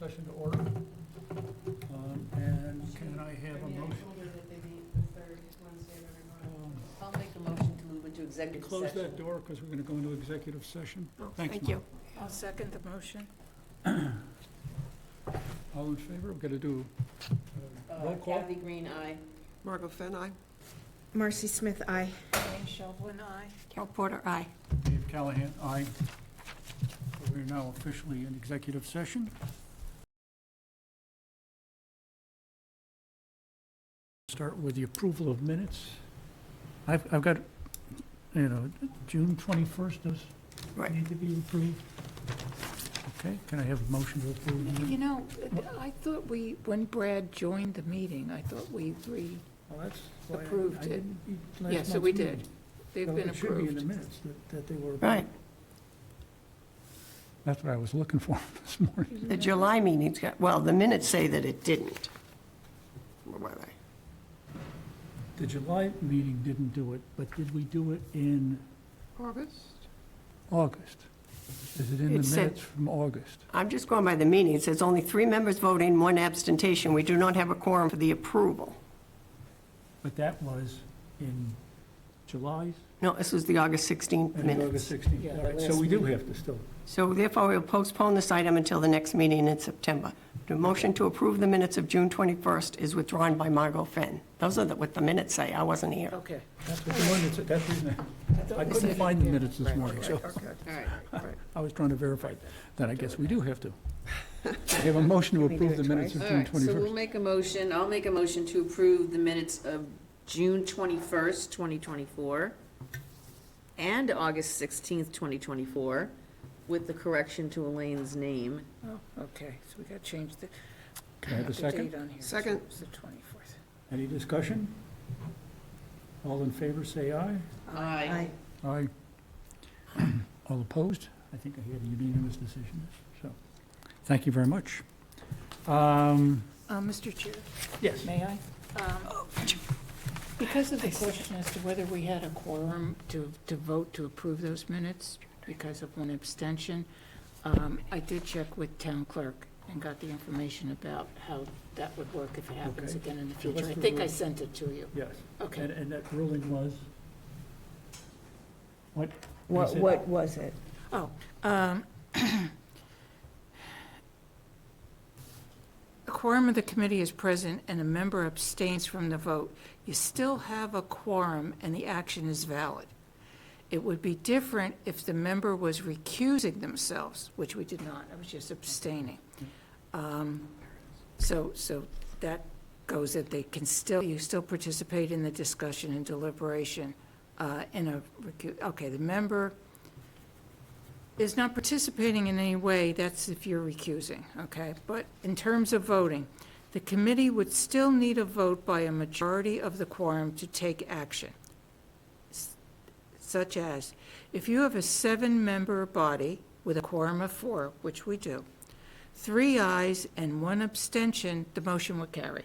session to order. And can I have a motion? I'll make a motion to move into executive Close session. that door because we're going to go into executive session. Oh, Thanks, thank you. I'll second the motion. All in favor? We're going to do roll call. Kathy Green, aye. Margot Fenn, aye. Marcy Smith, aye. Jane Shelburne, aye. Carol Porter, aye. Dave Callahan, aye. So we're now officially in executive session. Start with the approval of minutes. I've got, June 21st does Right. need to be approved. Okay, can I have a motion to approve? the minutes? You know, I thought when Brad joined the meeting, I thought we Well, that's why approved I it. didn't eat last yeah, so month's we meeting. did. They've Well, been it should be in the approved. minutes that they were. Right. That's what I was looking for this morning. The July meetings got, well, the minutes say that it didn't. What were they? The July meeting didn't do it, but did we do it in August? August? Is it in It the said- minutes from August? I'm just going by the meeting. It says only 3 members voting, 1 abstention. We do not have a quorum for the approval. But that was in July's? No, this was the August 16th I mean, August minutes. 16th. Yeah, All the right, so last we do meeting. have to still. So therefore, we'll postpone this item until the next meeting in September. The motion to approve the minutes of June 21st is withdrawn by Margot Fenn. Those are what the minutes say. I wasn't here. Okay. That's what the minutes, that's the reason I couldn't said- find the yeah. minutes this morning, so All right. I was trying to verify that. I guess we do have to. I have a motion to approve the minutes of All June right, so we'll 21st. make a motion, I'll make a motion to approve the minutes of June 21st, 2024, and August 16th, 2024, with the correction to Elaine's name. Oh, okay, so we got to change the. Can I have a the second? date on here. Second. So it's the 24th. Any discussion? All in favor, say aye. Aye. Aye. All opposed? I think I had a unanimous decision, so, thank you very much. Mr. Chair, Yes. may I? Because of the question as to whether we had a quorum to vote to approve those minutes because of 1 abstention, I did check with town clerk and got the information about how that would work if it happens Okay. again in the So future. what's I the think I rule? sent it to you. Yes. Okay. And that ruling was? What? What was it? Oh, a quorum of the committee is present and a member abstains from the vote. You still have a quorum and the action is valid. It would be different if the member was recusing themselves, which we did not. I was just abstaining. So that goes that they can still, you still participate in the discussion and deliberation okay, the member is not participating in any way, that's if you're recusing, okay? But in terms of voting, the committee would still need a vote by a majority of the quorum to take action. Such as, if you have a 7-member body with a quorum of 4, which we do, 3 ayes and 1 abstention, the motion would carry.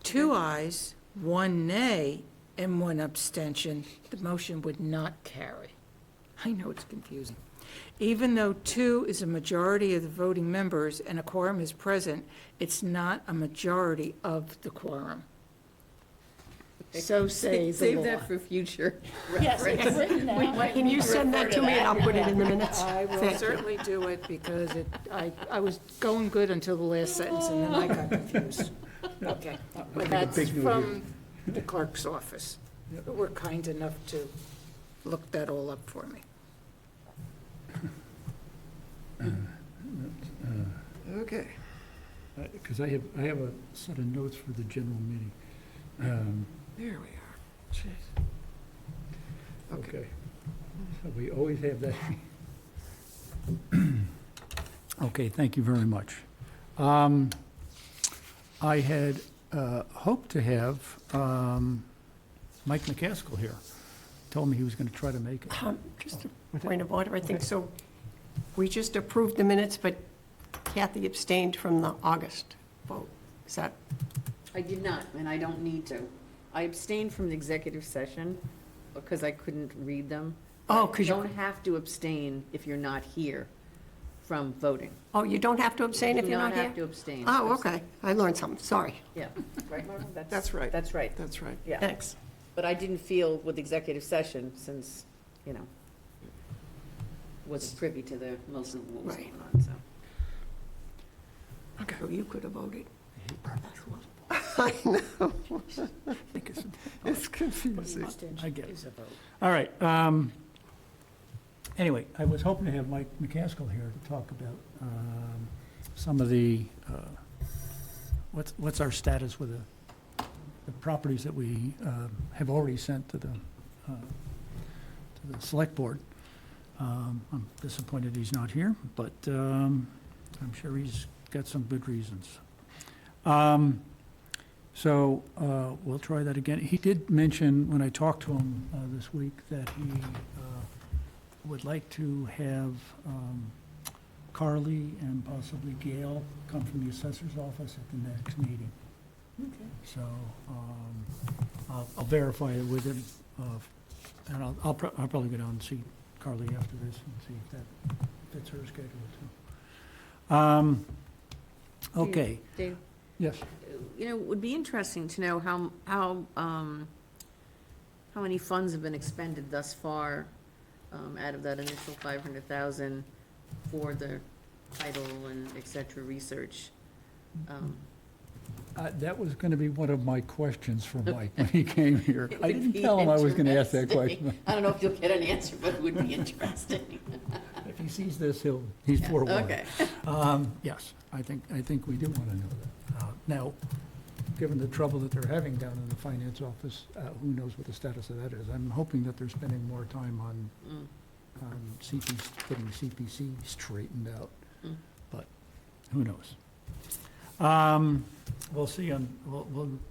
2 ayes, 1 nay, and 1 abstention, the motion would not carry. I know it's confusing. Even though 2 is a majority of the voting members and a quorum is present, it's not a majority of the quorum. So say the Save law. that for future Yes, it's reference. written down. Can you send that to me and I'll put it in the minutes? I will Thank you. certainly do it because I was going good until the last sentence and then I got confused. Okay, but that's big note from the clerk's office. But we're kind enough to look that all up for me. Okay. Because I have a set of notes for the general meeting. There we are. Jeez. Okay. So we always have that. Okay, thank you very much. I had hoped to have Mike McCaskill here. Told me he was going to try to make it. Just a point of order, I think so. We just approved the minutes, but Kathy abstained from the August vote. Is that, I did not, and I don't need to. I abstained from the executive session because I couldn't read them. oh, You because you, don't have to abstain if you're not here. from voting. Oh, you don't have to abstain if Do you're not not have to here? abstain. Oh, okay. I learned something. Sorry. Yeah, right, Marvel? That's right. That's right, That's right. yeah. Thanks. But I didn't feel with executive session, since, wasn't privy to most of what was Right. going on, so. So you could have voted. I know, think it's- it's confusing. I get it. All right. Anyway, I was hoping to have Mike McCaskill here to talk about some of the, what's our status with the properties that we have already sent to the select board. I'm disappointed he's not here, but I'm sure he's got some good reasons. So we'll try that again. He did mention, when I talked to him this week, that he would like to have Carly and possibly Gail come from the assessor's office at the next meeting. So I'll verify it with him, and I'll probably go down and see Carly after this and see if that fits her schedule too. Okay, Dave, yes. it would be interesting to know how many funds have been expended thus far out of that initial 500,000 for the title and et cetera research. That was going to be one of my questions for Mike when he came here. It I would didn't be tell him I was going to ask that interesting. question. I don't know if you'll get an answer, but it would be interesting. If he sees this, he's forewarned. Okay. Yes, I think we do want to know that. Now, given the trouble that they're having down in the finance office, who knows what the status of that is? I'm hoping that they're spending more time on getting CPC straightened out, but who knows? We'll see,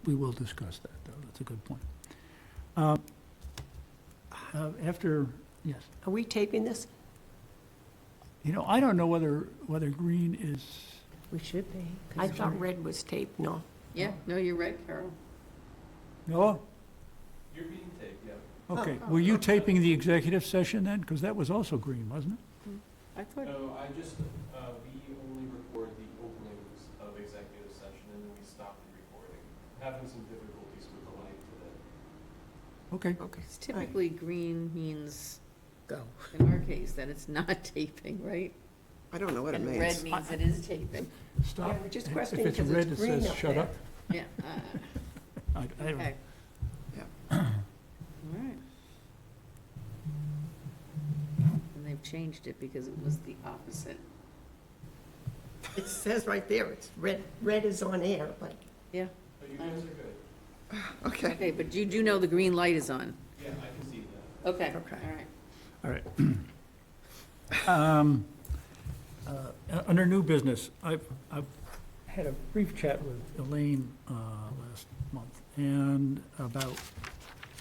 we will discuss that, though. That's a good point. Yes, Are we taping this? I don't know whether Green is, We should be. I thought red was taped, no. Yeah, no, you're right, Carol. no? You're being taped, yeah. Okay, were you taping the executive session then? Because that was also Green, wasn't it? I thought, No, we only record the openings of executive session and then we stop the recording. Having some difficulties with the light today. Okay, Okay. typically green means, in our case, that it's not taping, right? I don't know what it And means. red means it is taping. stop. Yeah, we're just If questioning it's 'cause red, it's it green says up shut there. up. Yeah. I don't, Okay. Yeah. All right. And they've changed it because it was the opposite. It says right there, it's red, red is on air, but Yeah. But you guys are good. Okay. Okay, but you do know the green light is on. Yeah, I can see that. Okay, Okay. all right. all right. Under new business, I've had a brief chat with Elaine last month, and about,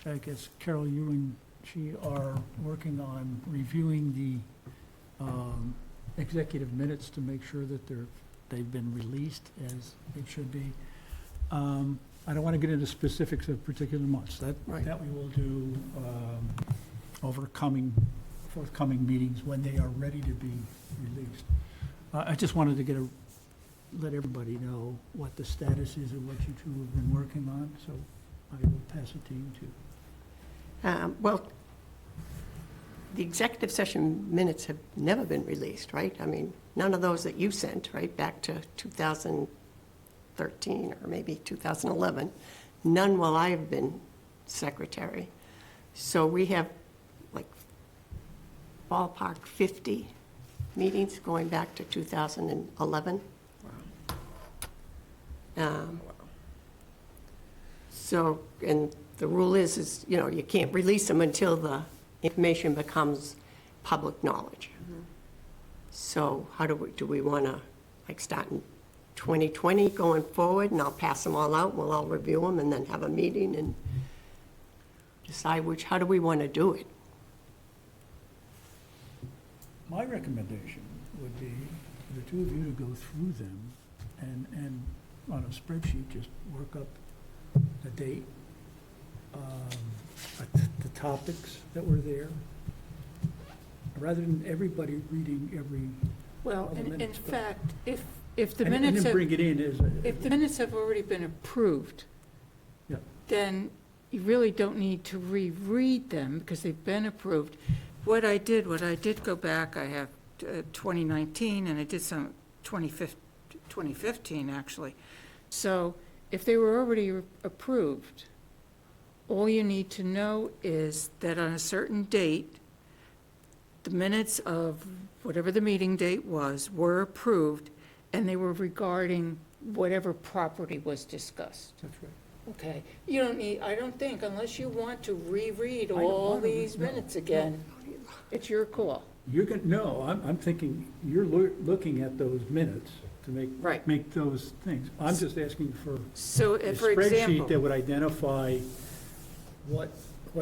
I guess, Carol, you and she are working on reviewing the executive minutes to make sure that they've been released as they should be. I don't want to get into specifics of particular months. Right. That we will do over forthcoming meetings when they are ready to be released. I just wanted to let everybody know what the status is of what you two have been working on, so I will pass it to you two. Well, the executive session minutes have never been released, right? I mean, none of those that you sent, right, back to 2013 or maybe 2011. None while I've been secretary. So we have like ballpark 50 meetings going back to 2011. So, and the rule is, you can't release them until the information becomes public knowledge. So how do we want to, start in 2020 going forward, and I'll pass them all out, we'll all review them, and then have a meeting and decide how do we want to do it? My recommendation would be for the two of you to go through them and on a spreadsheet, just work up the date, the topics that were there, rather than everybody reading every Well, all the in minutes, but- fact, if the and minutes then have, bring it in as a. if the minutes have already been approved, Yeah. then you really don't need to reread them because they've been approved. What I did go back, I have 2019, and I did some 2015, actually. So if they were already approved, all you need to know is that on a certain date, the minutes of whatever the meeting date was were approved, and they were regarding whatever property was discussed. That's right. Okay, you don't need, I don't think, unless you want to reread don't all want to, these no, minutes again, it's your call. You're going, no, I'm thinking, you're looking at those minutes to Right. make those things. I'm just asking for So, a for spreadsheet that example, would identify what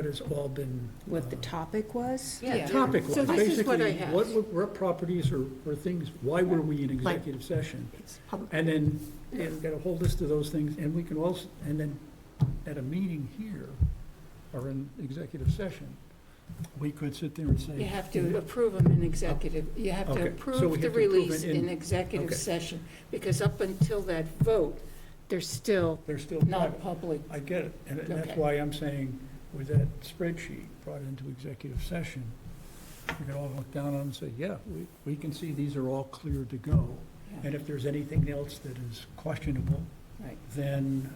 has all been. What the topic was? Yeah. Topic was, So this is what I basically, have. what properties or things, why were we in executive session? It's public. And then, we've got a whole list of those things, and we can also, and then at a meeting here, or in executive session, we could sit there and say. you have to approve them in executive, you have Okay, to so we approve have the to approve release it in executive okay. session, because up until that vote, they're still They're still not private. public. I get it, and that's Okay. why I'm saying, with that spreadsheet brought into executive session, we can all look down on them and say, yeah, we can see these are all clear to go. And if there's anything else that is questionable, Right. then,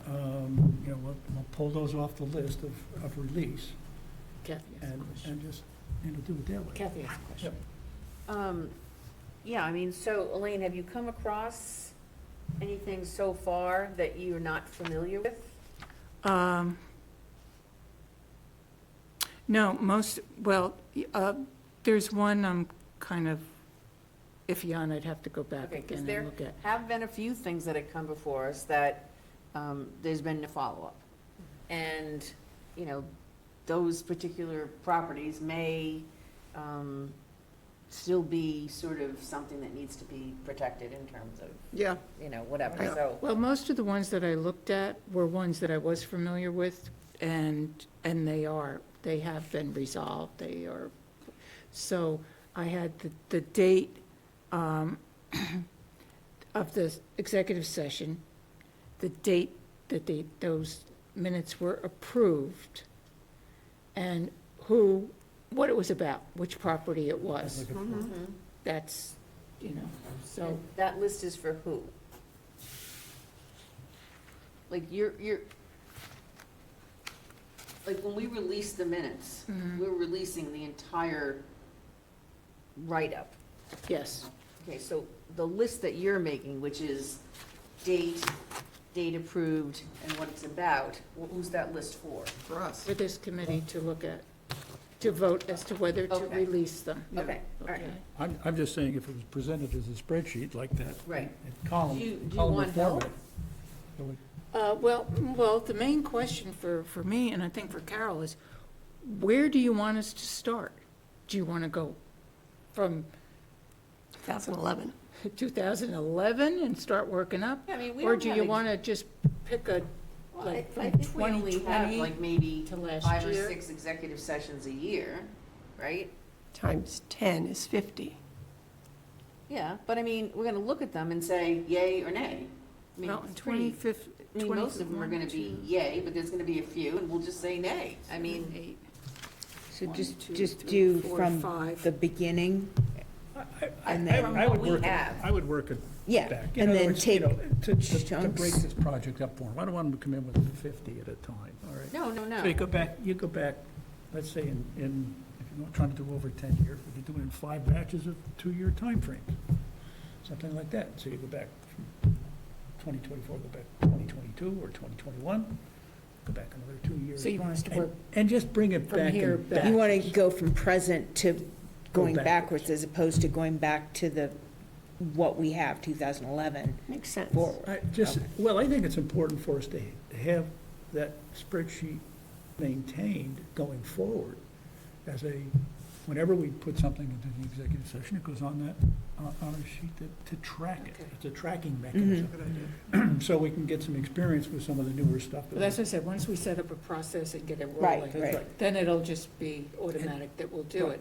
we'll pull those off the list of release Kathy has a and question. just, do it that way. Kathy has a question. Yeah, I mean, so Elaine, have you come across anything so far that you're not familiar with? No, there's one I'm kind of iffy on, I'd have to go back Okay, 'cause again there and look at. have been a few things that have come before us that there's been no follow-up. And, those particular properties may still be sort of something that needs to be protected in terms of, Yeah, whatever, Yeah. so. Well, most of the ones that I looked at were ones that I was familiar with, and they have been resolved, they are, so I had the date of the executive session, the date that those minutes were approved, and what it was about, which property it was. Mhm. That's, so, And that list is for who? Like, like, when we release the minutes, Mhm. we're releasing the entire write-up. yes. Okay, so the list that you're making, which is date approved, and what it's about, who's that list for? for us. For this committee to look at, to vote as to whether to Okay. release them. Okay, all right. Okay. I'm just saying, if it was presented as a spreadsheet like that. Right. in column, Do you column want help? format, it would- Well, the main question for me, and I think for Carol, is where do you want us to start? Do you want to go from 2011. 2011 and start working up? Yeah, I mean, we Or don't do have you ex- want to just pick a, Well, like, I from think we only have 2020 like maybe to last 5 or year? 6 executive sessions a year, right? Times 10 is 50. Yeah, but I mean, we're gonna look at them and say yay or nay. I mean, well, in it's pretty- 2015? I mean, most of them are gonna be yay, but there's gonna be a few, and we'll just say nay. I mean, So One, just, two, just three, do four, from five. the beginning, I And then- I would From what we work it- have. I would work it yeah, back. In and other then words, take to break chunks. this project up for them. I don't want them to come in with 50 at a time, all right? no, no, no. So you go back, let's say in, if you're not trying to do over 10 years, we could do it in 5 batches of 2-year timeframes, something like that. So you go back from 2024, go back 2022 or 2021, go back another 2 years. So you want us to And- work And just bring it from back here in back. You want to batches. go from present to going backwards. backwards as opposed to going back to what we have, 2011 Makes sense. forward. Well, I think it's important for us to have that spreadsheet maintained going forward as whenever we put something into the executive session, it goes on that, on a sheet to track it. Okay. It's a tracking mechanism. Good idea. So we can get some experience with some of the newer stuff. But that's what I said, once we set up a process and get it Right, rolling, right. then it'll just be automatic that we'll do it.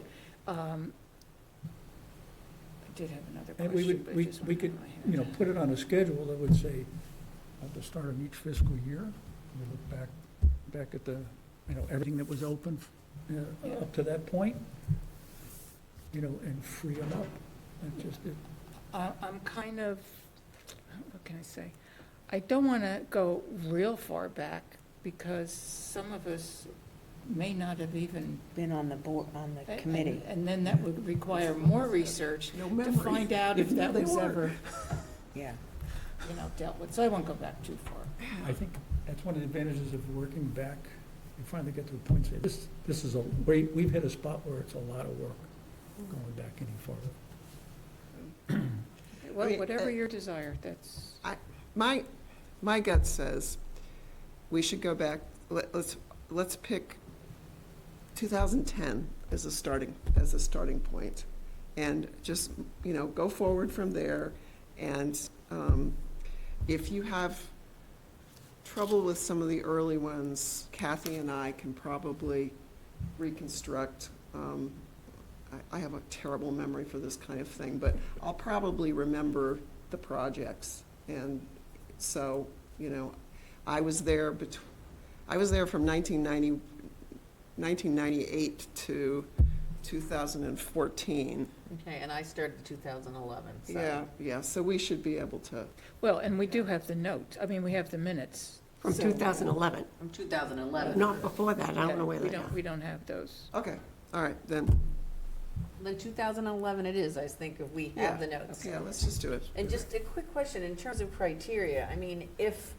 did have another And we question, would, but it we just we went could, out of my you know, head. put it on a schedule that would say, at the start of each fiscal year, we look back at the, you know, everything that was open Yeah. up to that point, you know, and free them up. It just, I'm kind of, what can I say? I don't want to go real far back because some of us may not have even. Been on the board, on the and- committee. And then that would require more research No to memory. find out if that They was weren't. ever, Yeah. dealt with. So I won't go back too far. I think that's one of the advantages of working back. You finally get to a point, say, this is we've hit a spot where it's a lot of work going back any farther. Well, mean, whatever your desire, that's, My gut says we should go back, let's pick 2010 as a starting point, and just, you know, go forward from there. And if you have trouble with some of the early ones, Kathy and I can probably reconstruct. I have a terrible memory for this kind of thing, but I'll probably remember the projects. And so, you know, I was there from 1998 to 2014. Okay, and I started in 2011, so. Yeah, so we should be able to, well, and we do have the note. I mean, we have the minutes. From So- 2011, From 2011. not before that, I don't know where We they are. don't, we don't have those. okay, all right, then, Then 2011 it is, I think, if we have the notes. yeah, let's just do it. And just a quick question, in terms of criteria, I mean, if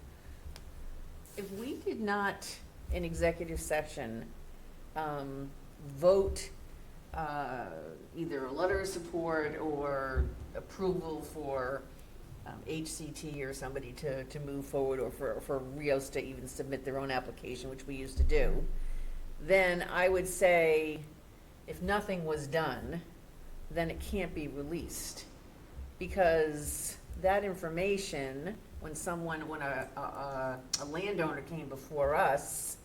we did not, in executive session, vote either a letter of support or approval for HCT or somebody to move forward, or for Rios to even submit their own application, which we used to do, then I would say, if nothing was done, then it can't be released. Because that information, when a landowner came before us,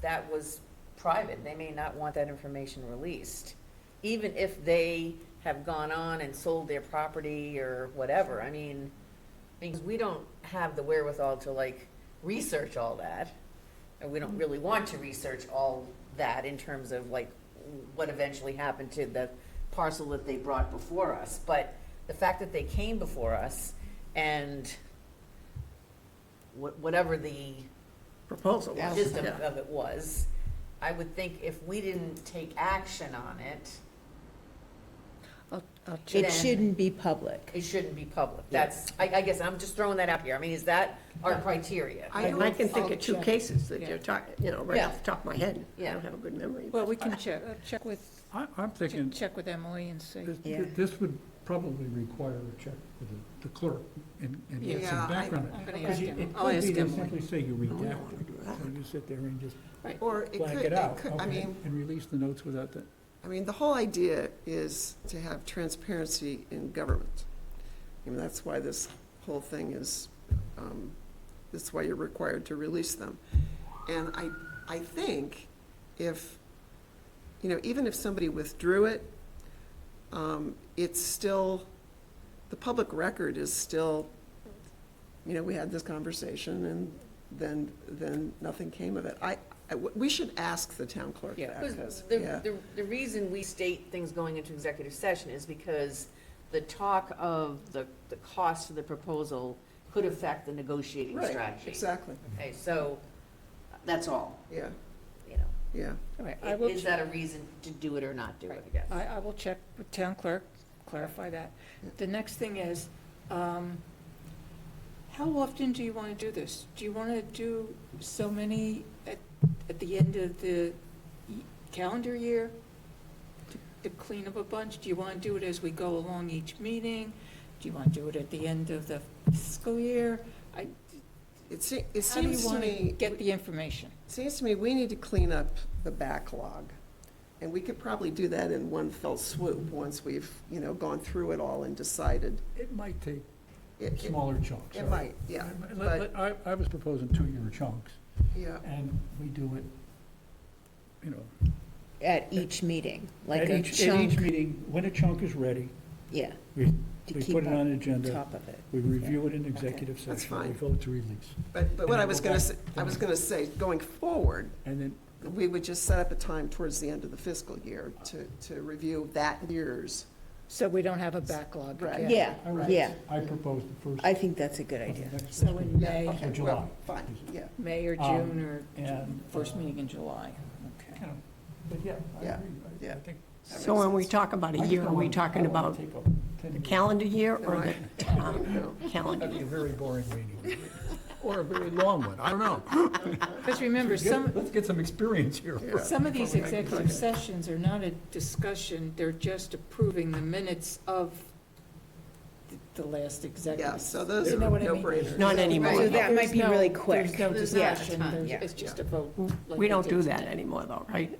that was private. They may not want that information released, even if they have gone on and sold their property or whatever. I mean, because we don't have the wherewithal to like research all that, and we don't really want to research all that in terms of like what eventually happened to the parcel that they brought before us. But the fact that they came before us and whatever the Proposal was, wisdom yeah. of it was, I would think if we didn't take action on it, I'll check. It shouldn't be public. it shouldn't be public. That's, I guess I'm just throwing that out here. I mean, is that our criteria? And I can think I'll of two check. cases that Yeah. you're talking, you know, right Yeah. off the top of my head. I Yeah. don't have a good memory. Well, we can check with, I'm thinking check with Emily and see. Yeah. this would probably require a check with the clerk and get Yeah, some background. I'm gonna Because ask it him. could I'll be ask they Emily. simply say you I don't redact wanna it, do that. so you sit there and just Or it blank could, it out, I okay, mean, and release the notes without that. I mean, the whole idea is to have transparency in government. I mean, that's why this whole thing is, that's why you're required to release them. And I think if, you know, even if somebody withdrew it, it's still, the public record is still, you know, we had this conversation and then nothing came of it. We should ask the town clerk Yeah. that, Because 'cause, yeah. the reason we state things going into executive session is because the talk of the cost of the proposal could affect the negotiating Right, strategy. exactly, Okay, so, that's all, yeah, you know. yeah. All right, I will, Is that a reason to do it or not do it, I guess? I will check with town clerk, clarify that. The next thing is, how often do you want to do this? Do you want to do so many at the end of the calendar year to clean up a bunch? Do you want to do it as we go along each meeting? Do you want to do it at the end of the fiscal year? It How do seems you to want to me, get the information? seems to me we need to clean up the backlog. And we could probably do that in one fell swoop, once we've, you know, gone through it all and decided. It might take It- smaller chunks. It right? might, yeah, but, I was proposing 2-year chunks, yeah. and we do it, you know, At each meeting, like at a each chunk. meeting, when a chunk is ready, Yeah, We, to we keep put it on on the agenda, top of it. we review it in executive session. That's fine. We vote to release. But what And I then was go gonna back say, to- I was gonna say, going forward, And then, we would just set up a time towards the end of the fiscal year to review that year's. So we don't have a backlog Right. again. Yeah, I would- yeah, I propose the first I think that's a good of the idea. next So fiscal in year. May, Okay, July. well, fine, yeah. May or Um, June or and, first uh, meeting in July. Okay. You know, but yeah, I Yeah, agree. I yeah. think. So when we talk about a year, are we talking about the calendar year or the calendar That'd be a year? very boring meeting. Or a very long one, I don't know. Because remember, Let's get some experience here. some of these executive sessions are not a discussion, they're just approving the minutes of the last Yeah, executive. so those You are know what I mean? no-brainers. Not anymore. So that might There's be no- really quick. There's no There's not a discussion, ton, yeah. it's just a vote. like We don't we do did that today. anymore though, right?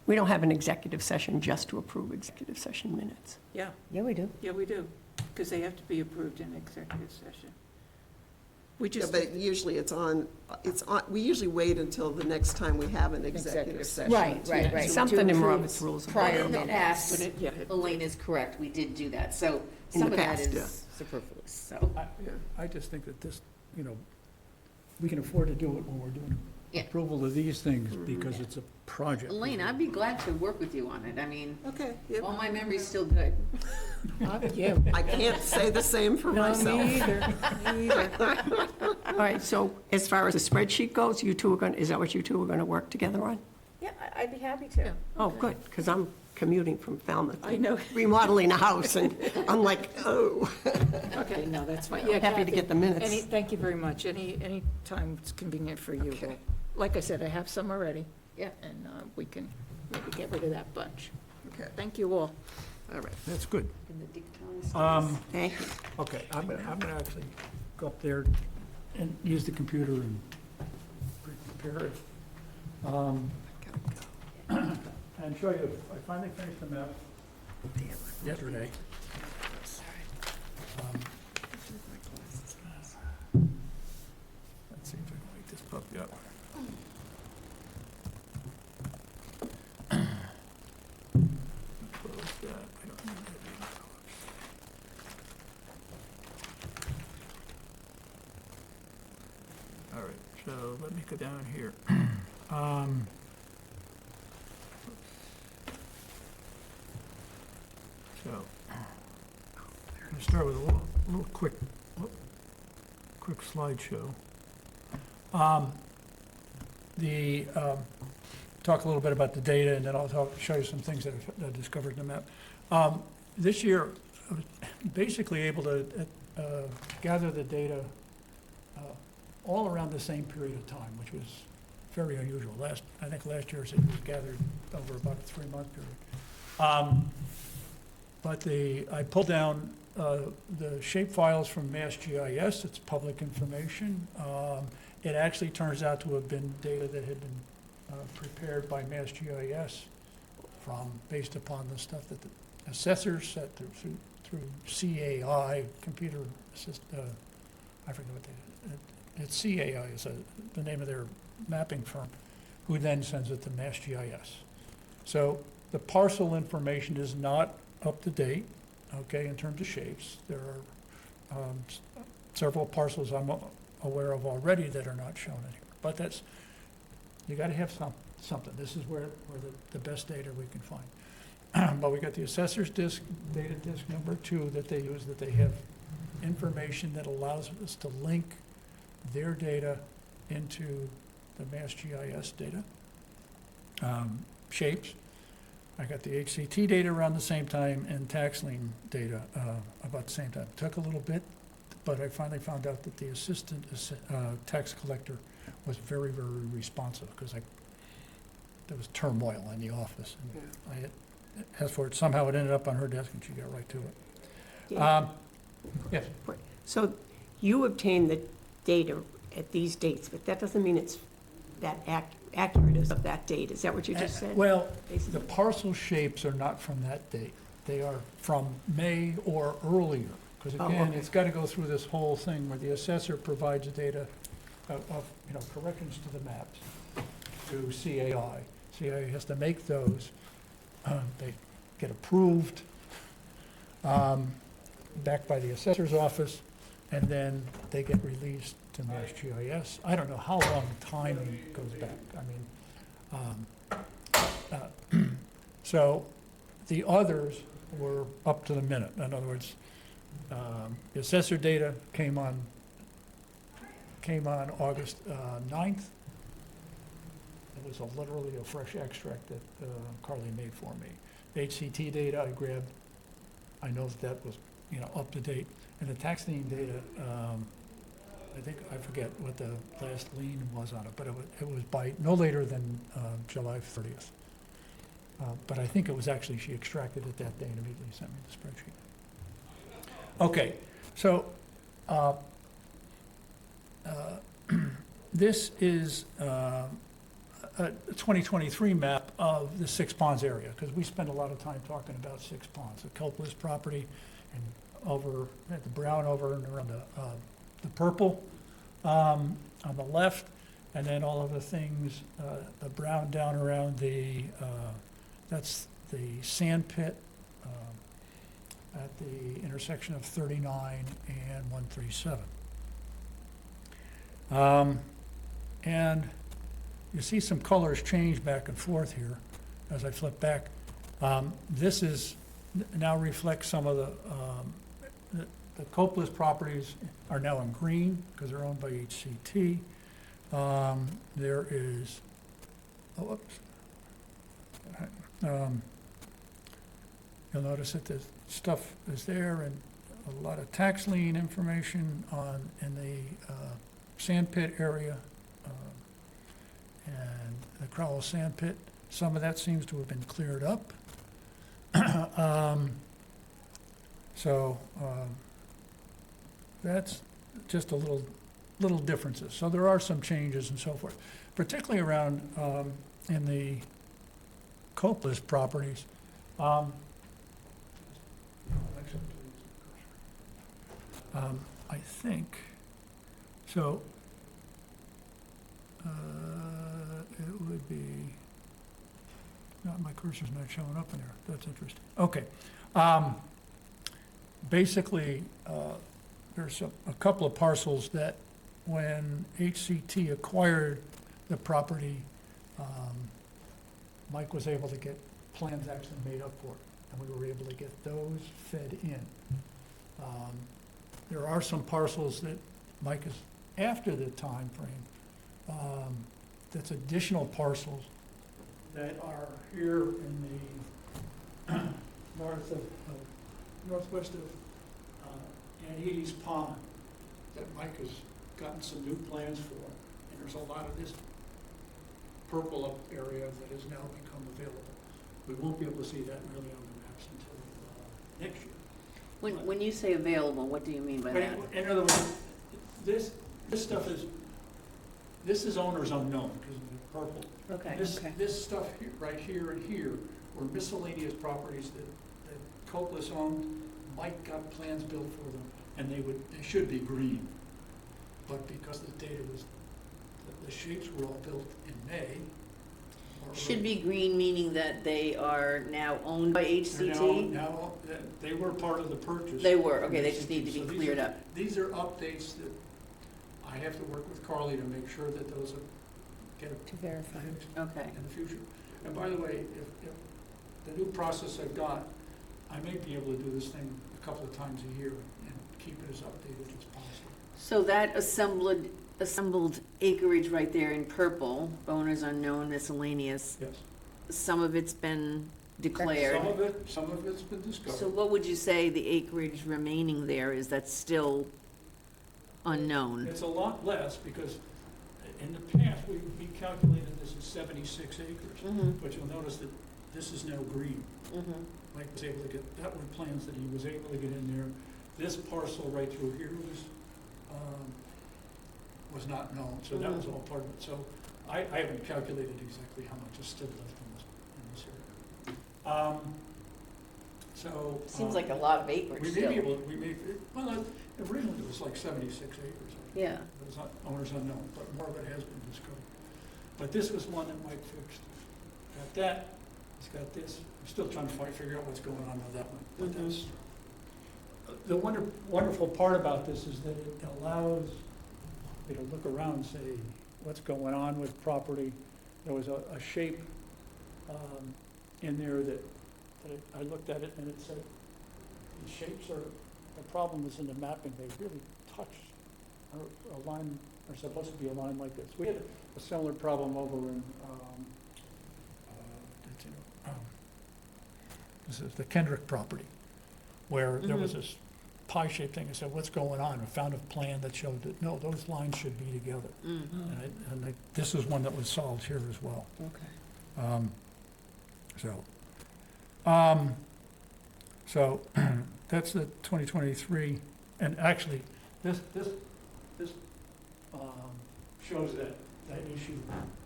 We don't have an executive session just to approve executive session minutes. Yeah, Yeah, we do. yeah, we do, because they have to be approved in executive session. We Yeah, just, but usually it's on, we usually wait until the next time we have an executive Executive. session. Right, to- right, right. Something in To approve Robert's Rules of prior Order. In the minutes. past, but it, yeah. it- Elaine is correct, we did do that, so In some the of that past, is superfluous, so. I just think that this, you know, we can afford to do it when we're doing Yeah. approval of these things because it's a project. Elaine, I'd be glad to work with you on it, I mean, Okay. yeah. all my memory's still good. Yeah. I can't say the same for No, myself. me either, me either. All right, so as far as the spreadsheet goes, you two are going, is that what you two are going to work together on? Yeah, I'd be happy to. Oh, good, because I'm commuting from Falmouth. I know. Remodeling a house, and I'm like, oh. Okay, no, that's fine. Yeah, Happy to get the minutes. Thank you very much. Any time it's convenient for you. Okay. Like I said, I have some already. Yeah. And we can maybe get rid of that bunch. Okay, Thank you all. all right. That's good. In the dictons. Thank you. Okay, I'm gonna actually go up there and use the computer and prepare it. And show you, I finally finished the map yesterday. Let's see if I can wake this puppy up. Close that. I don't need that. All right, so let me go down here. So, I'm gonna start with a little quick slideshow. Talk a little bit about the data, and then I'll show you some things that I discovered in the map. This year, I was basically able to gather the data all around the same period of time, which was very unusual. I think last year it was gathered over about a 3-month period. But I pulled down the shape files from MassGIS. It's public information. It actually turns out to have been data that had been prepared by MassGIS based upon the stuff that the assessors set through CAI, computer assist, I forget what it's CAI is the name of their mapping firm, who then sends it to MassGIS. So the parcel information is not up to date, okay, in terms of shapes. There are several parcels I'm aware of already that are not shown in here. But you gotta have something. This is where the best data we can find. But we got the assessor's disk, data disk number 2 that they use, that they have information that allows us to link their data into the MassGIS data. Shapes. I got the HCT data around the same time and tax lien data about the same time. It took a little bit, but I finally found out that the assistant tax collector was very, very responsive because there was turmoil in the office. And I had asked for it. Somehow it ended up on her desk and she got right to it. Yeah. Yes. So you obtain the data at these dates, but that doesn't mean it's that accurate as of that date. Is that what you just said? Well, the Basically. parcel shapes are not from that date. They are from May or earlier. Because Oh, again, okay. it's got to go through this whole thing where the assessor provides data of corrections to the maps to CAI. CAI has to make those. They get approved, back by the assessor's office, and then they get released to Mass GIS. I don't know how long timing goes back. I mean, so the others were up to the minute. In other words, the assessor data came on August 9th. It was literally a fresh extract that Carly made for me. The HCT data I grabbed, I know that was, up to date. And the tax lien data, I forget what the last lien was on it, but it was by no later than July 30th. But I think it was actually, she extracted it that day and immediately sent me the spreadsheet. Okay, so this is a 2023 map of the Six Ponds area, because we spend a lot of time talking about Six Ponds, the Copless property, and over at the brown over and around the purple on the left, and then all of the things, the brown down around that's the sand pit at the intersection of 39 and 137. And you see some colors change back and forth here as I flip back. This now reflects some of the Copless properties are now in green because they're owned by HCT. There is, you'll notice that the stuff is there and a lot of tax lien information in the sand pit area and the Crowell sand pit. Some of that seems to have been cleared up. That's just a little differences. So there are some changes and so forth, particularly around in the Copless properties. I think, so it would be, my cursor's not showing up in there. That's interesting. Okay. Basically, there's a couple of parcels that when HCT acquired the property, Mike was able to get plans actually made up for it, and we were able to get those fed in. There are some parcels that Mike is after the time frame, that's additional parcels that are here in the northwest of Annie's Pond that Mike has gotten some new plans for, and there's a lot of this purple up area that has now become available. We won't be able to see that really on the maps until next year. When you say available, what do you mean by that? In other words, this stuff is owners unknown because of the purple. Okay. This stuff here, right here and here were miscellaneous properties that Copless owned. Mike got plans built for them, and they should be green. But because the data was, the shapes were all built in May. Should be green, meaning that they are now owned by HCT? Now, they were part of the purchase. They were, okay, they just need to be cleared up. These are updates that I have to work with Carly to make sure that those get To verify. fixed Okay. in the future. And by the way, if the new process I've got, I may be able to do this thing a couple of times a year and keep it as updated as possible. So that assembled acreage right there in purple, owners unknown, miscellaneous, Yes. some of it's been declared. Some of it's been discovered. So what would you say the acreage remaining there is that's still unknown? It's a lot less because in the past, we calculated this as 76 acres. Mm-hmm, But you'll notice that this is now green. mm-hmm. Mike was able to get, that were plans that he was able to get in there. This parcel right through here was not known, so that was all part of it. So I haven't calculated exactly how much is still left in this area. Seems like a lot of acreage we still. may be able, well, originally it was like 76 acres. Yeah. It was not, owners unknown, but more of it has been discovered. But this was one that Mike fixed. Got that, he's got this. I'm still trying to figure out what's going on with that one. But the wonderful part about this is that it allows you to look around and say, what's going on with property? There was a shape in there that I looked at it and it said, these shapes are, the problem is in the mapping, they really touch a line, are supposed to be a line like this. We had a similar problem over in, this is the Kendrick property, where there was this pie-shaped thing. I said, what's going on? I found a plan that showed that, no, those lines should be together. And this is one that was solved here as well. Okay. So that's the 2023, and actually, this shows that issue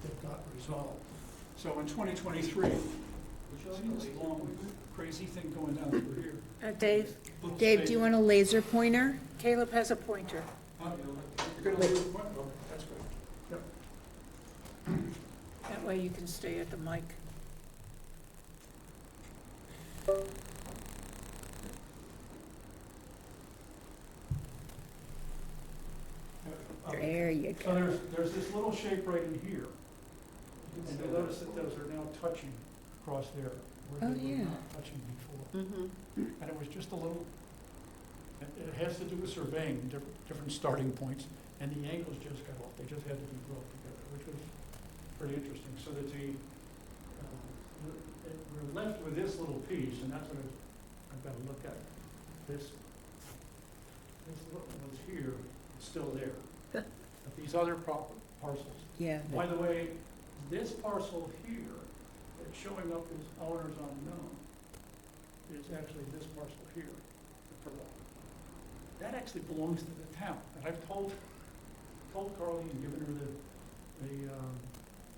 that got resolved. So in 2023, see this long, crazy thing going down over here. Dave, Little Dave, space. do you want a laser pointer? Caleb has a pointer. You're gonna leave it, oh, that's good. Yep. That way you can stay at the mic. There you So go. there's this little shape right in here. And you'll notice that those are now touching across there, where Oh, they were yeah. not touching before. Mm-hmm. And it was just a little, it has to do with surveying, different starting points, and the angles just got off. They just had to be brought together, which was pretty interesting. So that we're left with this little piece, and that's what I've got to look at. This little one's here, it's still there. But these other parcels, Yeah. by the way, this parcel here, that's showing up as owners unknown, is actually this parcel here, the purple. That actually belongs to the town, and I've told Carly and given her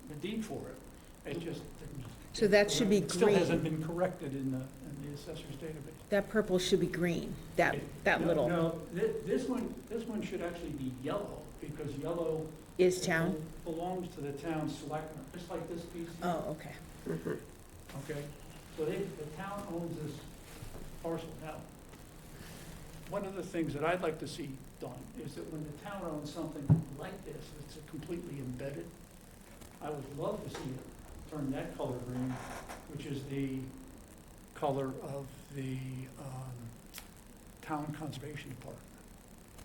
the deed for it. It just didn't. So that should be It still green. hasn't been corrected in the assessor's database. That purple should be green, that No, little No, this one should actually be yellow, because yellow is town? belongs to the town selectmen, just like this piece here. Oh, okay. Okay, so the town owns this parcel now. One of the things that I'd like to see done is that when the town owns something like this, it's completely embedded. I would love to see it turn that color green, which is the color of the town conservation department.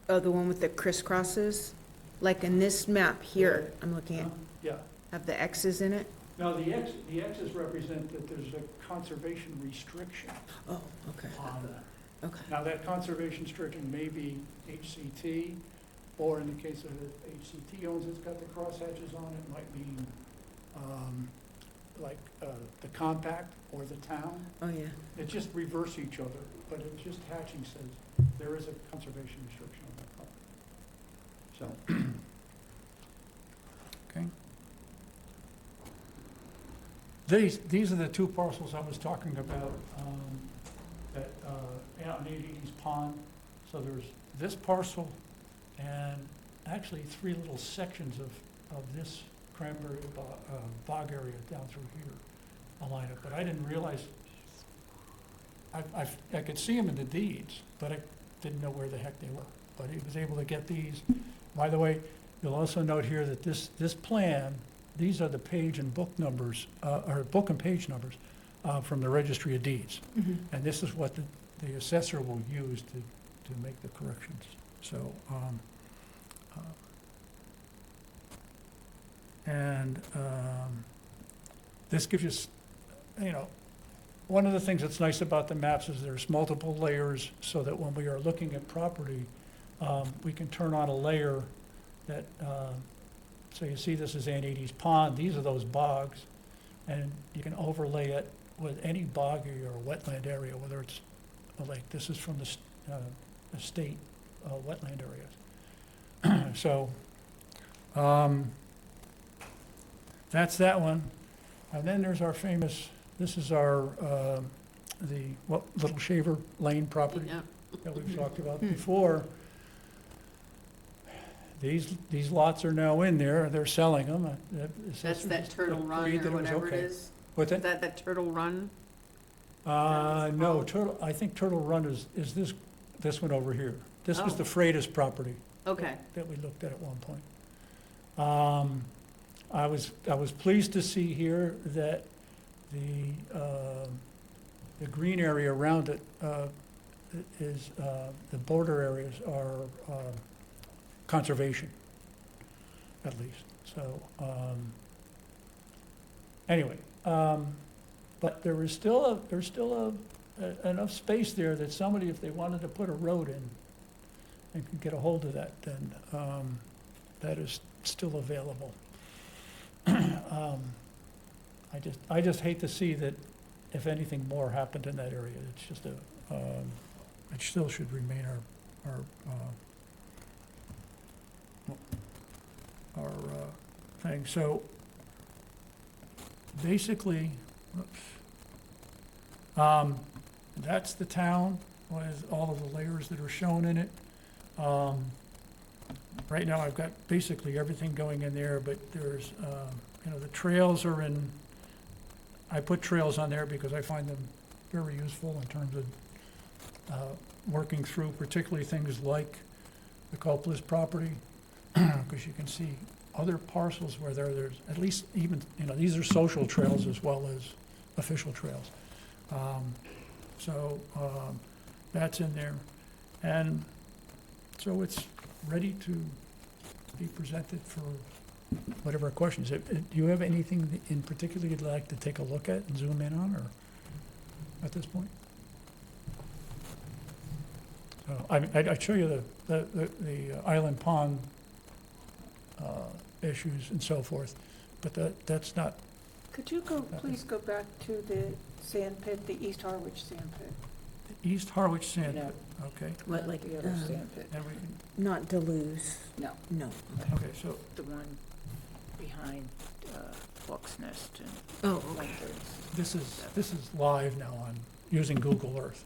Oh, the one with the crisscrosses? Like in this map here, I'm looking at, Yeah, have the X's in it? now the X's represent that there's a conservation restriction Oh, okay, on that. okay. Now, that conservation restriction may be HCT, or in the case of if HCT owns it's got the crosshatches on it, might mean, the compact or the town. Oh, yeah. It just reverse each other, but it just hatching says there is a conservation restriction on that property. So. Okay. These are the two parcels I was talking about, that, out in 880's Pond. So there's this parcel and actually three little sections of this cranberry bog area down through here. I'll line it, but I didn't realize, I could see them in the deeds, but I didn't know where the heck they were. But he was able to get these. By the way, you'll also note here that this plan, these are the page and book numbers, or book and page numbers from the Registry of Deeds. And this is what the assessor will use to make the corrections. So, this gives you, one of the things that's nice about the maps is there's multiple layers, so that when we are looking at property, we can turn on a layer that, so you see this is Aunt Edie's Pond, these are those bogs, and you can overlay it with any bog area or wetland area, whether it's a lake. This is from the state wetland areas. So, that's that one. And then there's our famous, this is our, Little Shaver Lane property Yeah. that we've talked about before. These lots are now in there, they're selling them. That's that Turtle Run Agreed that or it was whatever it okay. is. What's Is that? that Turtle Run? No, I think Turtle Run is this this one over here. This was Oh. the Freitas property Okay, that we looked at one point. I was pleased to see here that the green area around it is, the border areas are conservation, at least. So, anyway, but there's still enough space there that somebody, if they wanted to put a road in and could get a hold of that, then that is still available. I just hate to see that if anything more happened in that area. It's just it still should remain our thing. So basically, that's the town with all of the layers that are shown in it. Right now, I've got basically everything going in there, but there's, the trails are in, I put trails on there because I find them very useful in terms of working through particularly things like the Coppolas property, because you can see other parcels where there's at least even, these are social trails as well as official trails. So that's in there. And so it's ready to be presented for whatever questions. Do you have anything in particular you'd like to take a look at and zoom in on, or at this point? So I'd show you the Island Pond issues and so forth, but that's not, Could you please go back to the sand pit, the East Harwich sand pit? the East Harwich Sand No. Pit, okay? What, like, The other sand pit? And we can, not Deleuze? No, No. okay, so, the one behind Hawk's Nest and Oh, okay. 137. this is live now on, using Google Earth.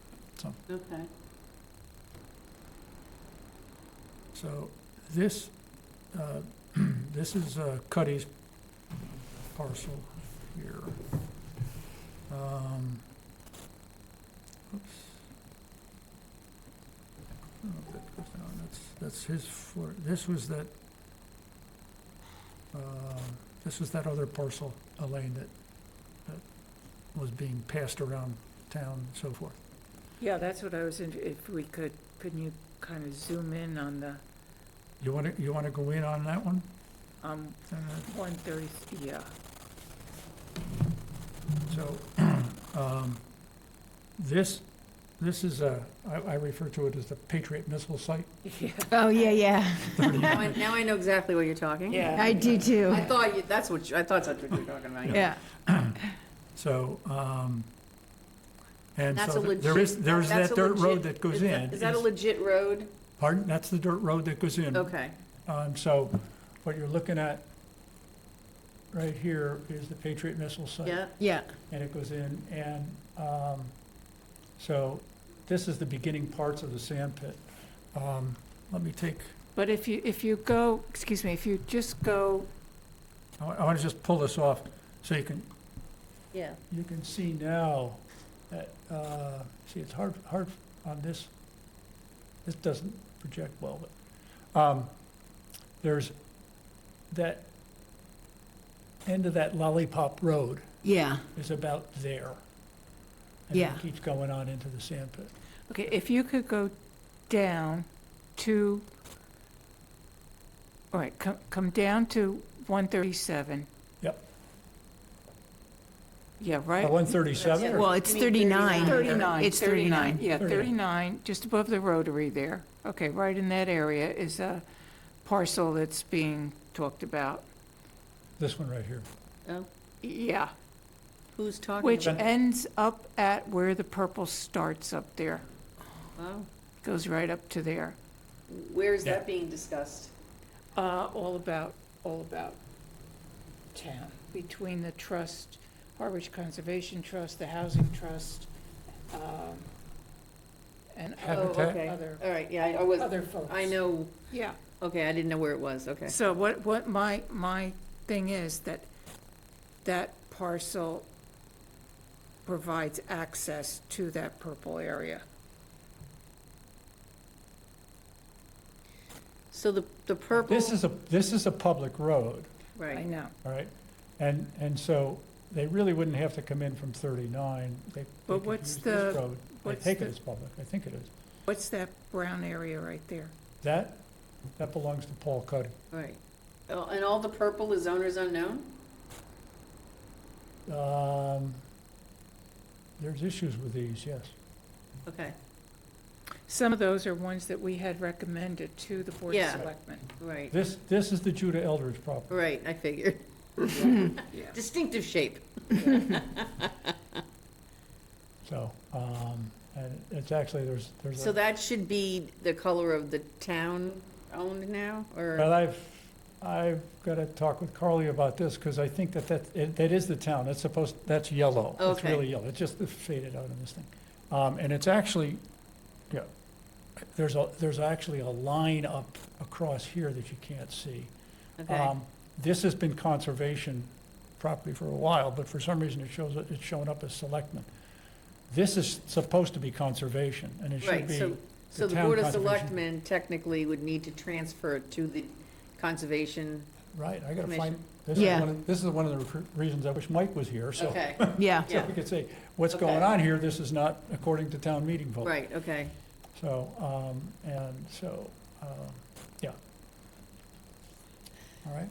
okay. So this, this is Cuddy's parcel here. Oops. I don't know if that goes down. That's his this was that, this was that other parcel, Elaine, that was being passed around town and so forth. Yeah, that's what I was, if we couldn't you kind of zoom in on the, You wanna go in on that one? 130, yeah. So, this is I refer to it as the Patriot missile site. Yeah. Oh, yeah. Now I know exactly what you're talking. I do too. I thought that's what you were talking about. Yeah. So, and That's so a legit. there's that's that a dirt road legit- that goes is in. Is that a legit road? Pardon? That's the dirt road that goes in. Okay, So what you're looking at right here is the Patriot missile site. yeah, Yeah. And it goes in, and so this is the beginning parts of the sand pit. Let me take, But if you go, excuse me, if you just go, I want to just pull this off so you can yeah. see now that, see, it's hard on this. This doesn't project well, but there's that end of that Lollipop Road Yeah. is about there. And Yeah. it keeps going on into the sand pit. okay, if you could go down to, all right, come down to 137. Yep. Yeah, right? 137? Well, it's You mean 39. 39. It's 39. Yeah, 39. 39, just above the rotary there. Okay, right in that area is a parcel that's being talked about. This one right here. Oh, Yeah, who's talking? which about- ends up at where the purple starts up there. Wow. Goes right up to there. Where is Yeah. that being discussed? All about town, between the trust, Harwich Conservation Trust, the Housing Trust, and Oh, Habitat? okay. other, All right, yeah, I was, other folks. I know, Yeah. okay, I didn't know where it was, okay. So what my thing is that parcel provides access to that purple area. So the purple, This is a public road, I right, know. all right? And so they really wouldn't have to come in from 39. They But could what's use this the- road. I what's take it the- as public, I think it is. What's that brown area right there? That belongs to Paul Cuddy. right. Oh, and all the purple is owners unknown? There's issues with these, yes. Okay, Some of those are ones that we had recommended to the Board of Yeah. Selectmen. right, This is the Judah Eldridge property. right, I figured. Yeah. Distinctive shape. So, and it's actually, there's So a, that should be the color of the town owned now, or? but I've got to talk with Carly about this, because I think that is the town. That's yellow. It's Okay. really yellow. It's just faded out in this thing. And it's actually, yeah, there's actually a line up across here that you can't see. Okay, This has been conservation property for a while, but for some reason it's showing up as selectmen. This is supposed to be conservation, and it should right, be, so the town Board of conservation. Selectmen technically would need to transfer it to the conservation, right, I gotta Commission. find, Yeah. this is one of the reasons I wish Mike was here, so. okay, Yeah. yeah, We could say, what's Okay. going on here, this is not according to town meeting vote. right, okay. So, yeah. All right.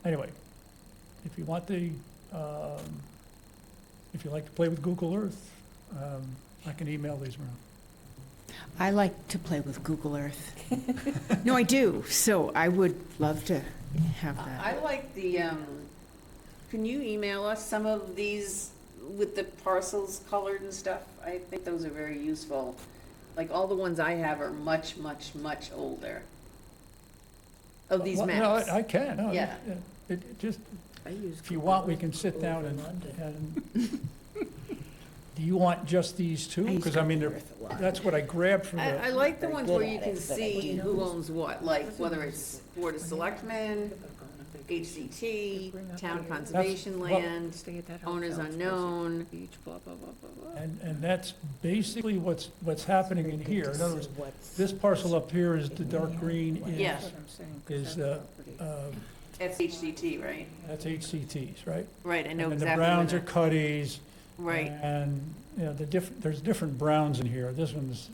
Anyway, if you want if you like to play with Google Earth, I can email these around. I like to play with Google Earth. No, I do, so I would love to have I that. like can you email us some of these with the parcels colored and stuff? I think those are very useful. Like, all the ones I have are much, much, much older. Of these Well, maps. No, I can, no, Yeah. it just, I use if you want, we can sit down and, do you want just these two? Because I mean, that's what I grabbed from the. I like the ones where you can see who owns what, like whether it's Board of Selectmen, HCT, Town Conservation well- Land, Stay at that owners hotel, it's unknown. beach, blah, blah, blah, blah, blah. And that's basically what's happening in here. In other words, this parcel up here is the dark green Yeah. That's what I'm saying, 'cause is, that property- That's HCT, right? that's HCTs, right? Right, I know And then exactly. the browns are where Cuddies. that- Right, And, you know, there's different browns in here. This one's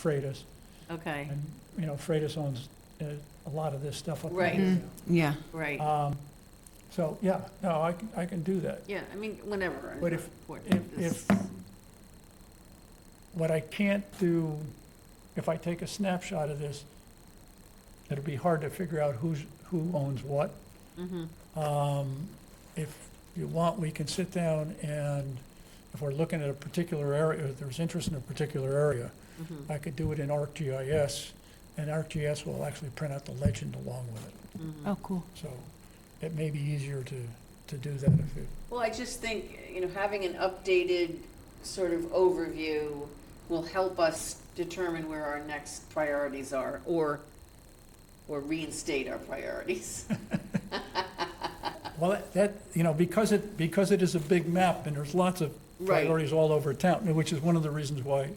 Freitas. okay, And, you know, Freitas owns a lot of this stuff up Right. here. Yeah. right. So, yeah, no, I can do that. Yeah, I mean, whenever. But if, Important. if, what I can't do, if I take a snapshot of this, it'll be hard to figure out who owns what. Mhm. If you want, we can sit down and, if we're looking at a particular area, if there's interest in a particular area, Mhm. I could do it in ArcGIS, and ArcGIS will actually print out the legend along with it. Mhm. Oh, cool. So it may be easier to do that if it, Well, I just think, having an updated sort of overview will help us determine where our next priorities are, or reinstate our priorities. well, because it is a big map and there's lots of Right. priorities all over town, which is one of the reasons why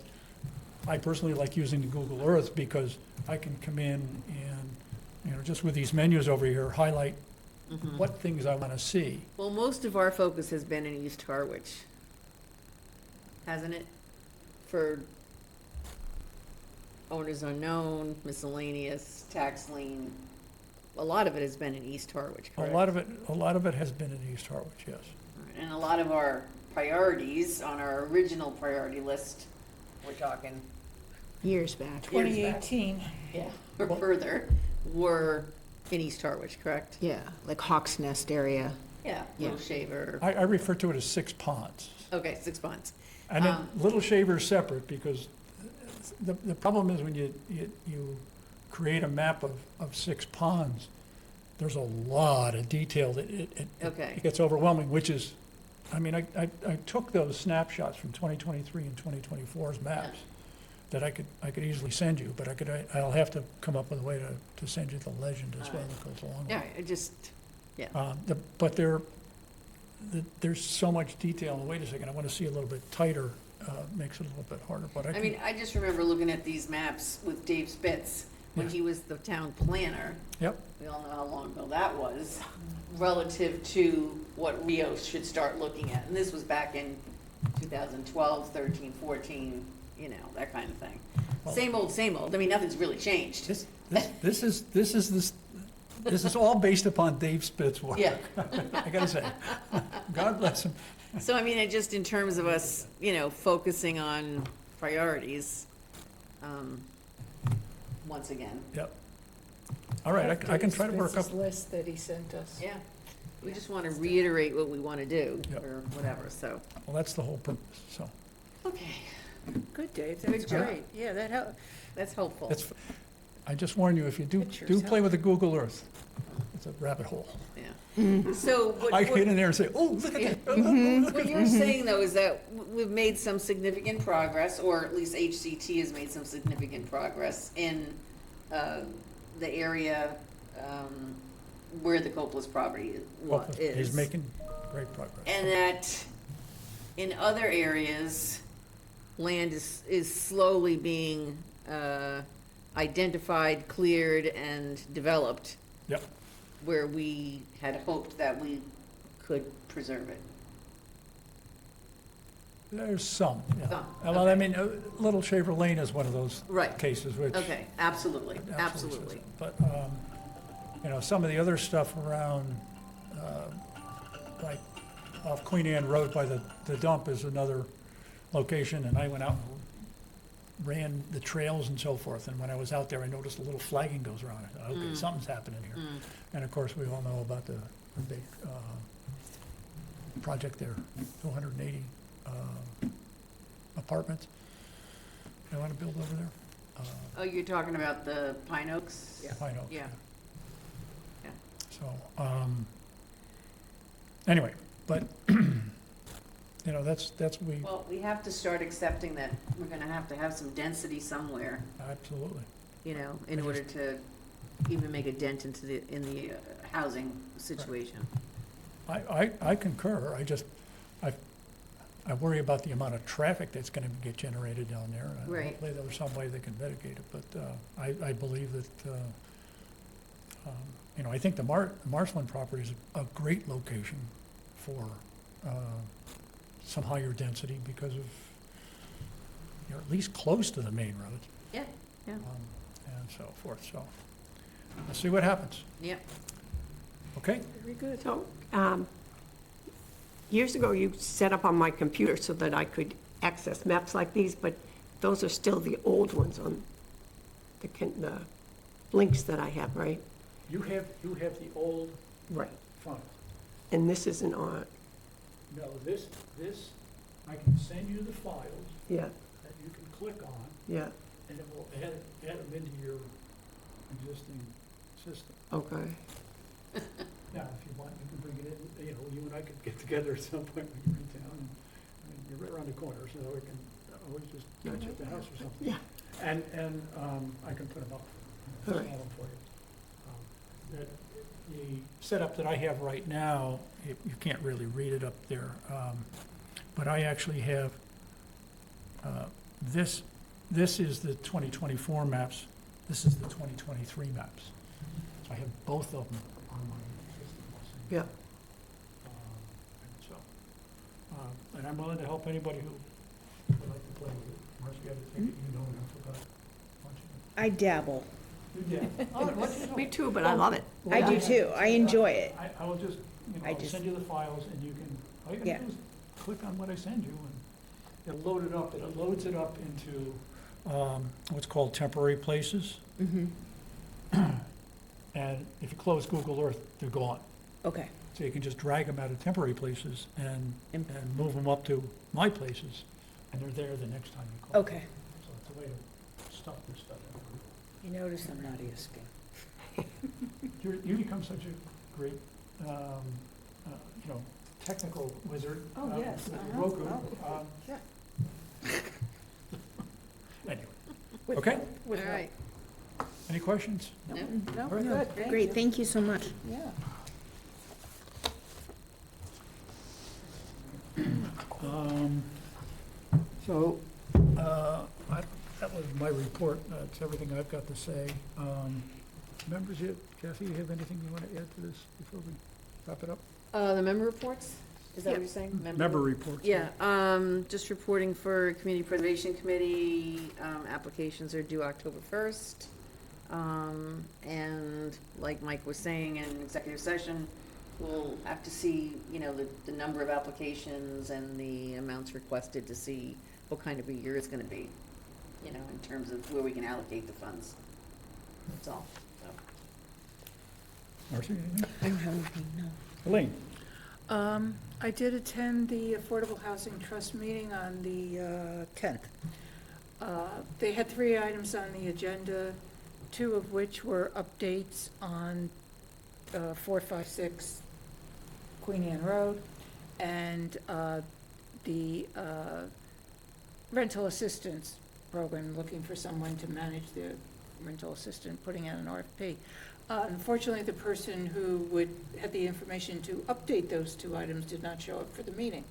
I personally like using the Google Earth, because I can come in and, just with these menus over here, highlight Mhm. what things I want to see. Well, most of our focus has been in East Harwich, hasn't it? For owners unknown, miscellaneous, tax lien. A lot of it has been in East Harwich, A correct? lot of it has been in East Harwich, yes. And a lot of our priorities on our original priority list, we're talking, Years back. 2018. yeah, or further, were in East Harwich, correct? Yeah, like Hawks Nest area. Yeah, Yeah. Little Shaver, I refer to it as 6 ponds. okay, 6 months. And then Little Shaver is separate, because the problem is when you create a map of 6 ponds, there's a lot of detail that Okay. it gets overwhelming, which is, I mean, I took those snapshots from 2023 and 2024's maps that I could easily send you, but I'll have to come up with a way to send you the legend as well that goes along with it. Yeah, I just, But there's so much detail, and wait a second, I want to see a little bit tighter makes it a little bit harder, but I mean, I just remember looking at these maps with Dave Spitz when Yeah. he was the town planner. Yep, We all know how long ago that was, relative to what Rio should start looking at. And this was back in 2012, 13, 14, you know, that kind of thing. Well- Same old, same old. I mean, nothing's really changed. this is all based upon Dave Spitz's work. Yeah. I gotta say, God bless him. So, I mean, it just in terms of us, you know, focusing on priorities, once again. Yep. All right, I can try to work up, Spitz's list that he sent us. Yeah. We just want to reiterate what we want to do, Yep. or whatever, so. well, that's the whole purpose, so. Okay, Good, Dave, Good that's job. great. Yeah, that helped. that's helpful. It's, I just warn you, if you do Pictures play with the Google Earth, it's a rabbit hole. Yeah. So what, I what- get in there and say, oh, look Yeah. at that. What you're saying, though, is that we've made some significant progress, or at least HCT has made some significant progress in the area where the Copeless property is. He's making great progress. And that in other areas, land is slowly being identified, cleared, and developed, Yep, where we had hoped that we could preserve it. there's some, yeah. Some, Well, I okay. mean, Little Shaver Lane is one of those Right. cases which. Okay, absolutely, says absolutely. it. But, you know, some of the other stuff around, like off Queen Anne Road by the dump is another location, and I went out and ran the trails and so forth, and when I was out there, I noticed a little flagging goes around. I thought, okay, something's happening here. And of course, we all know about the big project there, 280 apartments they want to build over there. Oh, you're talking about the Pine Oaks? Pine Oaks, Yeah. Yeah. So, anyway, but, you know, that's, we, Well, we have to start accepting that we're gonna have some density somewhere, absolutely. you know, in I order to even make a dent into in the housing situation. I concur, I worry about the amount of traffic that's gonna get generated down there. and Right. Hopefully there's some way they can mitigate it, but, I believe that, you know, I think the Marshland property is a great location for, some higher density because of, you're at least close to the main roads. Yeah, yeah. And so forth, so, let's see what happens, Yeah, okay? Very good. So, years ago, you set up on my computer so that I could access maps like these, but those are still the old ones on the links that I have, right? You have the old Right. file. And this isn't on, No, this, I can send you the files yeah, that you can click on, yeah, and it will add them into your existing system. okay. Now, if you want, you can bring it in, you know, you and I could get together at some point when you're in town, and, I mean, you're right around the corner, so we can always just catch you at the house or something. Yeah. And, I can put them up, All install right. them for you. The setup that I have right now, you can't really read it up there, but I actually have, this is the 2024 maps, this is the 2023 maps. So I have both of them on my system. Yeah. And so, and I'm willing to help anybody who would like to play with it. Marcia, you have to take it, you know enough about watching it. I dabble. Yeah. Oh, what you know. Me too, but I love it. I do too. I enjoy it. I will just, you know, I I'll just- send you the files and you can, all you Yeah. can do is click on what I send you and it'll load it up, and it loads it up into, what's called temporary places. And if you close Google Earth, they're gone. Okay. So you can just drag them out of temporary places and Im- move them up to my places, and they're there the next time you call. Okay. So it's a way to stuff this stuff in. You notice I'm not asking. You become such a great, you know, technical wizard. Oh, yes, with uh-huh. Roku. Oh, yeah. Anyway, With Okay. help, with all help. right. any questions? No? No, Very good, good. thank Great, you. thank you so much. Yeah. So That was my report. That's everything I've got to say. Members, Kathy, you have anything you want to add to this before we wrap it up? The member reports? Is that what you're saying? Member reports. Yeah, just reporting for Community Preservation Committee, applications are due October 1st. And like Mike was saying in executive session, we'll have to see, the number of applications and the amounts requested to see what kind of a year it's gonna be, in terms of where we can allocate the funds. That's all, so. Marcy, anything? I don't have anything, no. Elaine? I did attend the Affordable Housing Trust meeting on the 10th. They had 3 items on the agenda, 2 of which were updates on 456 Queen Anne Road, and the rental assistance program, looking for someone to manage the rental assistant, putting out an RFP. Unfortunately, the person who had the information to update those 2 items did not show up for the meeting.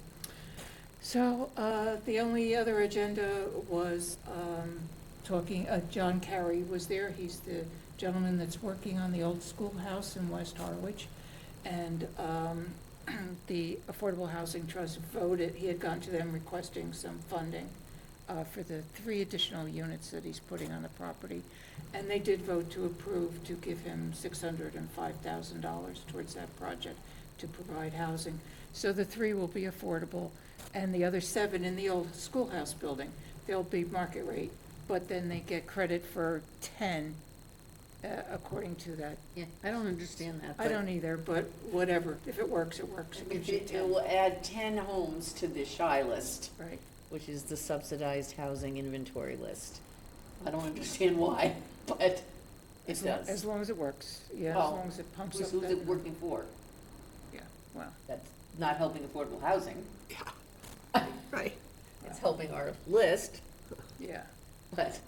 So the only other agenda was John Carey was there. He's the gentleman that's working on the old schoolhouse in West Harwich. And the Affordable Housing Trust voted, he had gone to them requesting some funding for the 3 additional units that he's putting on the property. And they did vote to approve to give him $605,000 towards that project to provide housing. So the 3 will be affordable, and the other 7 in the old schoolhouse building, they'll be market rate, but then they get credit for 10 according to that. Yeah, I don't understand that. I don't either, but whatever. If it works, it works. It gives you It 10. will add 10 homes to the SHI list, Right. which is the subsidized housing inventory list. I don't understand why, but it As does. long as it works, yeah, as Well, long as it pumps Who's up who's that. it working for? Yeah, well, That's not helping affordable housing. Yeah. Right. It's helping our list, yeah. but,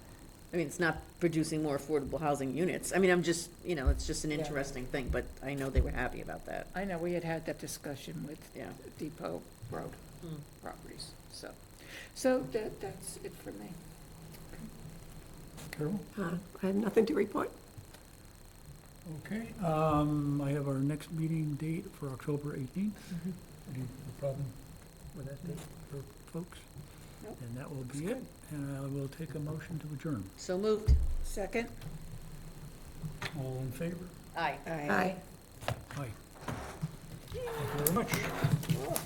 it's not producing more affordable housing units. I'm just, it's just an Yeah. interesting thing, but I know they were happy about that. I know, we had that discussion with Yeah. Depot Road Hmm. properties, so that's it for me. Carol? I have nothing to report. Okay, I have our next meeting date for October 18th. Any problem with that date for folks? Nope. And that will be That's it, and I will take a motion to adjourn. So moved. Second? All in favor? Aye. Aye. Aye. Thank you very much. Cool.